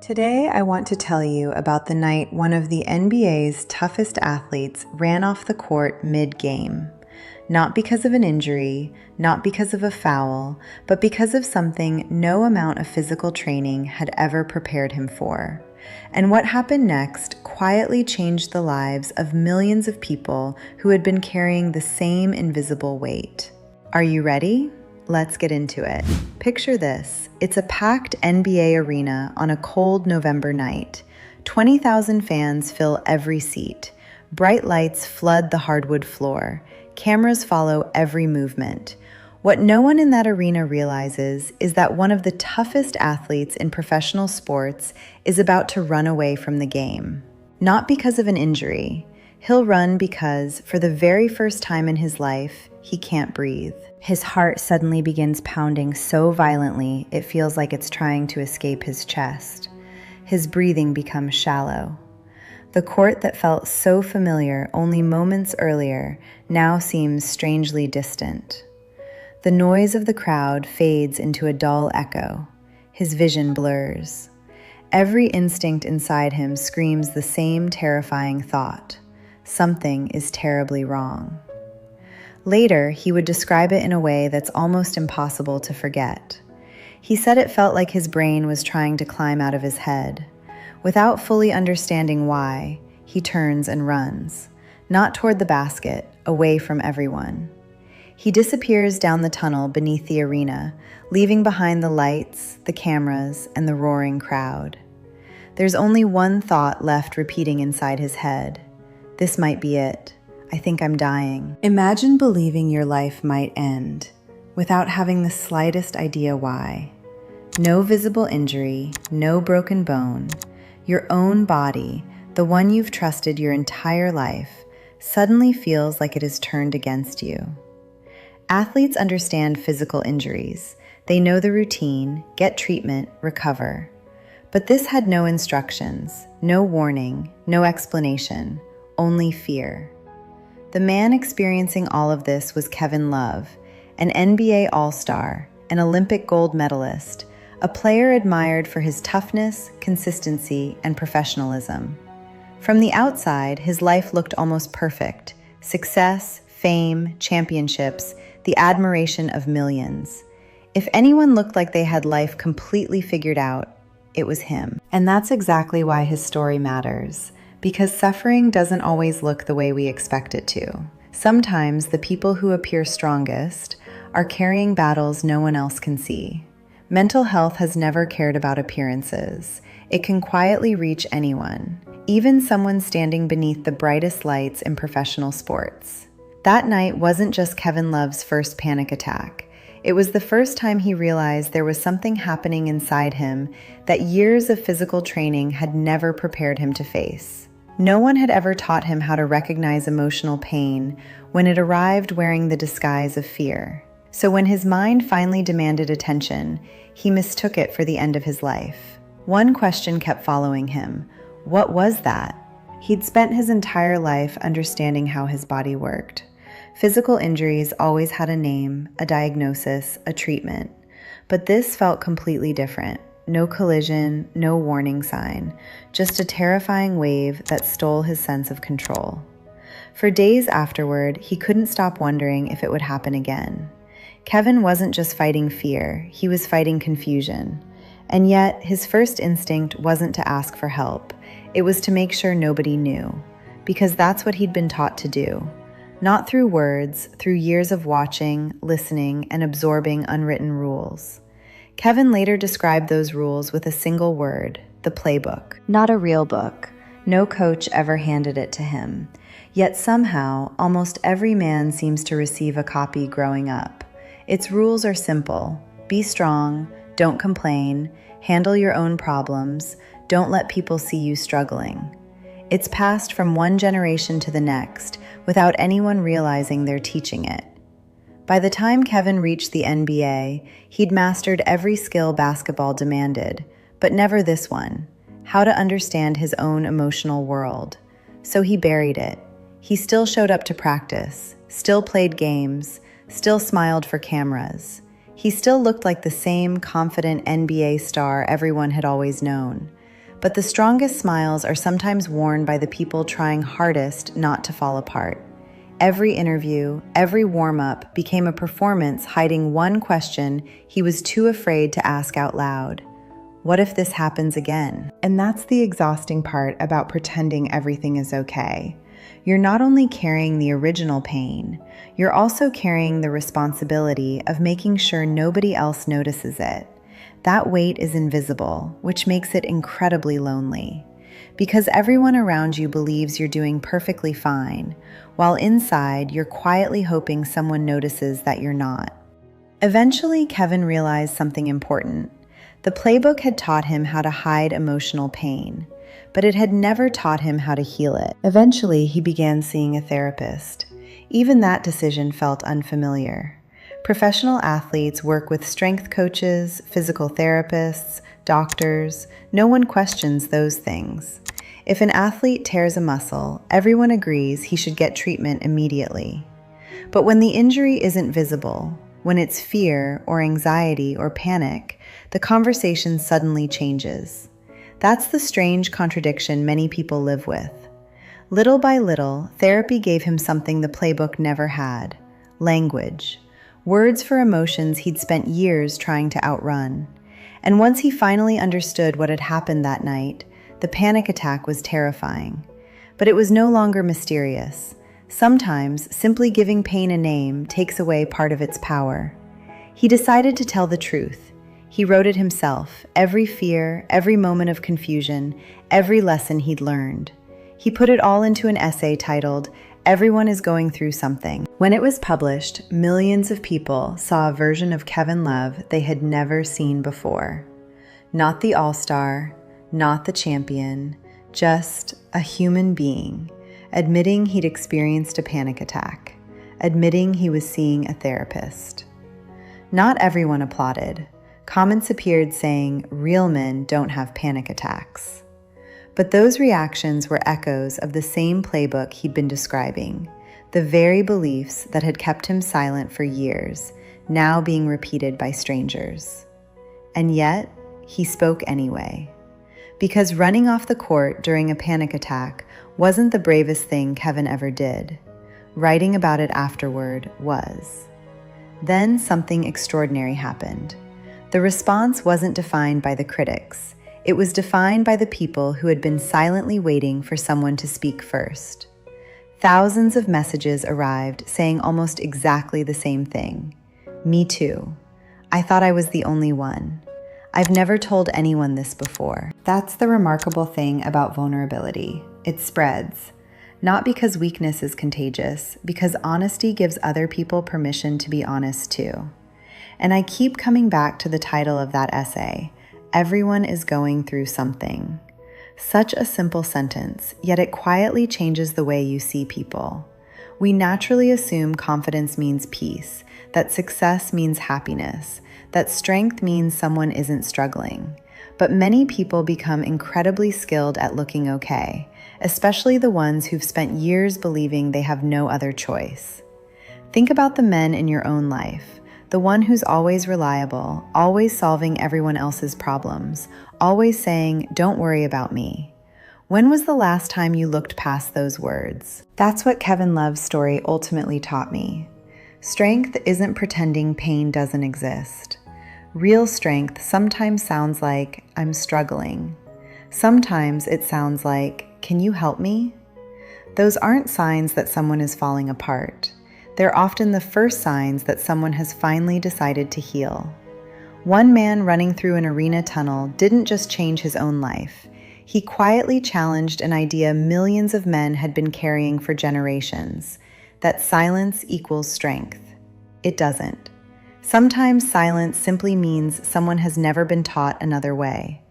Today, I want to tell you about the night one of the NBA's toughest athletes ran off the court mid-game. Not because of an injury, not because of a foul, but because of something no amount of physical training had ever prepared him for. And what happened next quietly changed the lives of millions of people who had been carrying the same invisible weight. Are you ready? Let's get into it. Picture this. It's a packed NBA arena on a cold November night. 20,000 fans fill every seat. Bright lights flood the hardwood floor. Cameras follow every movement. What no one in that arena realizes is that one of the toughest athletes in professional sports is about to run away from the game. Not because of an injury. He'll run because, for the very first time in his life, he can't breathe. His heart suddenly begins pounding so violently it feels like it's trying to escape his chest. His breathing becomes shallow. The court that felt so familiar only moments earlier now seems strangely distant. The noise of the crowd fades into a dull echo. His vision blurs. Every instinct inside him screams the same terrifying thought. Something is terribly wrong. Later, he would describe it in a way that's almost impossible to forget. He said it felt like his brain was trying to climb out of his head. Without fully understanding why, he turns and runs, not toward the basket, away from everyone. He disappears down the tunnel beneath the arena, leaving behind the lights, the cameras, and the roaring crowd. There's only one thought left repeating inside his head. This might be it. I think I'm dying. Imagine believing your life might end without having the slightest idea why. No visible injury, no broken bone. Your own body, the one you've trusted your entire life, suddenly feels like it is turned against you. Athletes understand physical injuries. They know the routine, get treatment, recover. But this had no instructions, no warning, no explanation, only fear. The man experiencing all of this was Kevin Love, an NBA All-Star, an Olympic gold medalist, a player admired for his toughness, consistency, and professionalism. From the outside, his life looked almost perfect. Success, fame, championships, the admiration of millions. If anyone looked like they had life completely figured out, it was him. And that's exactly why his story matters. Because suffering doesn't always look the way we expect it to. Sometimes the people who appear strongest are carrying battles no one else can see. Mental health has never cared about appearances. It can quietly reach anyone, even someone standing beneath the brightest lights in professional sports. That night wasn't just Kevin Love's first panic attack. It was the first time he realized there was something happening inside him that years of physical training had never prepared him to face. No one had ever taught him how to recognize emotional pain when it arrived wearing the disguise of fear. So when his mind finally demanded attention, he mistook it for the end of his life. One question kept following him. What was that? He'd spent his entire life understanding how his body worked. Physical injuries always had a name, a diagnosis, a treatment. But this felt completely different. No collision, no warning sign, just a terrifying wave that stole his sense of control. For days afterward, he couldn't stop wondering if it would happen again. Kevin wasn't just fighting fear, he was fighting confusion. And yet, his first instinct wasn't to ask for help. It was to make sure nobody knew, because that's what he'd been taught to do. Not through words, through years of watching, listening, and absorbing unwritten rules. Kevin later described those rules with a single word, the playbook. Not a real book. No coach ever handed it to him. Yet somehow, almost every man seems to receive a copy growing up. Its rules are simple. Be strong, don't complain, handle your own problems, don't let people see you struggling. It's passed from one generation to the next without anyone realizing they're teaching it. By the time Kevin reached the NBA, he'd mastered every skill basketball demanded, but never this one, how to understand his own emotional world. So he buried it. He still showed up to practice, still played games, still smiled for cameras. He still looked like the same confident NBA star everyone had always known. But the strongest smiles are sometimes worn by the people trying hardest not to fall apart. Every interview, every warm-up became a performance hiding one question he was too afraid to ask out loud. What if this happens again? And that's the exhausting part about pretending everything is okay. You're not only carrying the original pain, you're also carrying the responsibility of making sure nobody else notices it. That weight is invisible, which makes it incredibly lonely. Because everyone around you believes you're doing perfectly fine, while inside you're quietly hoping someone notices that you're not. Eventually, Kevin realized something important. The playbook had taught him how to hide emotional pain, but it had never taught him how to heal it. Eventually, he began seeing a therapist. Even that decision felt unfamiliar. Professional athletes work with strength coaches, physical therapists, doctors. No one questions those things. If an athlete tears a muscle, everyone agrees he should get treatment immediately. But when the injury isn't visible, when it's fear or anxiety or panic, the conversation suddenly changes. That's the strange contradiction many people live with. Little by little, therapy gave him something the playbook never had: language. Words for emotions he'd spent years trying to outrun. And once he finally understood what had happened that night, the panic attack was terrifying. But it was no longer mysterious. Sometimes, simply giving pain a name takes away part of its power. He decided to tell the truth. He wrote it himself, every fear, every moment of confusion, every lesson he'd learned. He put it all into an essay titled, "Everyone is Going Through Something." When it was published, millions of people saw a version of Kevin Love they had never seen before. Not the all-star, not the champion, just a human being, admitting he'd experienced a panic attack, admitting he was seeing a therapist. Not everyone applauded. Comments appeared saying, "Real men don't have panic attacks." But those reactions were echoes of the same playbook he'd been describing, the very beliefs that had kept him silent for years, now being repeated by strangers. And yet, he spoke anyway. Because running off the court during a panic attack wasn't the bravest thing Kevin ever did. Writing about it afterward was. Then something extraordinary happened. The response wasn't defined by the critics. It was defined by the people who had been silently waiting for someone to speak first. Thousands of messages arrived saying almost exactly the same thing. "Me too. I thought I was the only one. I've never told anyone this before." That's the remarkable thing about vulnerability. It spreads. Not because weakness is contagious, because honesty gives other people permission to be honest too. And I keep coming back to the title of that essay, "Everyone is Going Through Something." Such a simple sentence, yet it quietly changes the way you see people. We naturally assume confidence means peace, that success means happiness, that strength means someone isn't struggling. But many people become incredibly skilled at looking okay, especially the ones who've spent years believing they have no other choice. Think about the men in your own life, the one who's always reliable, always solving everyone else's problems, always saying, "Don't worry about me." When was the last time you looked past those words? That's what Kevin Love's story ultimately taught me. Strength isn't pretending pain doesn't exist. Real strength sometimes sounds like, "I'm struggling." Sometimes it sounds like, "Can you help me?" Those aren't signs that someone is falling apart. They're often the first signs that someone has finally decided to heal. One man running through an arena tunnel didn't just change his own life. He quietly challenged an idea millions of men had been carrying for generations, that silence equals strength. It doesn't. Sometimes silence simply means someone has never been taught another way.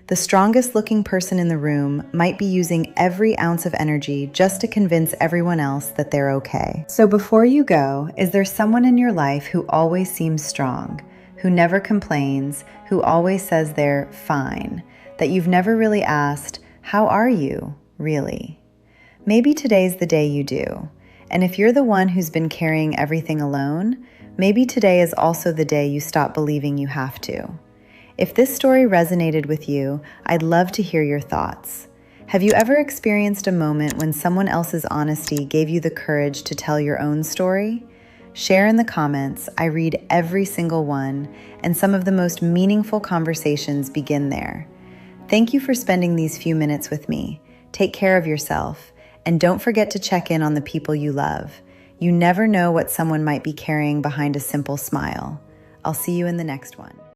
The strongest looking person in the room might be using every ounce of energy just to convince everyone else that they're okay. So before you go, is there someone in your life who always seems strong, who never complains, who always says they're fine, that you've never really asked, "How are you, really?" Maybe today's the day you do. And if you're the one who's been carrying everything alone, maybe today is also the day you stop believing you have to. If this story resonated with you, I'd love to hear your thoughts. Have you ever experienced a moment when someone else's honesty gave you the courage to tell your own story? Share in the comments. I read every single one, and some of the most meaningful conversations begin there. Thank you for spending these few minutes with me. Take care of yourself, and don't forget to check in on the people you love. You never know what someone might be carrying behind a simple smile. I'll see you in the next one.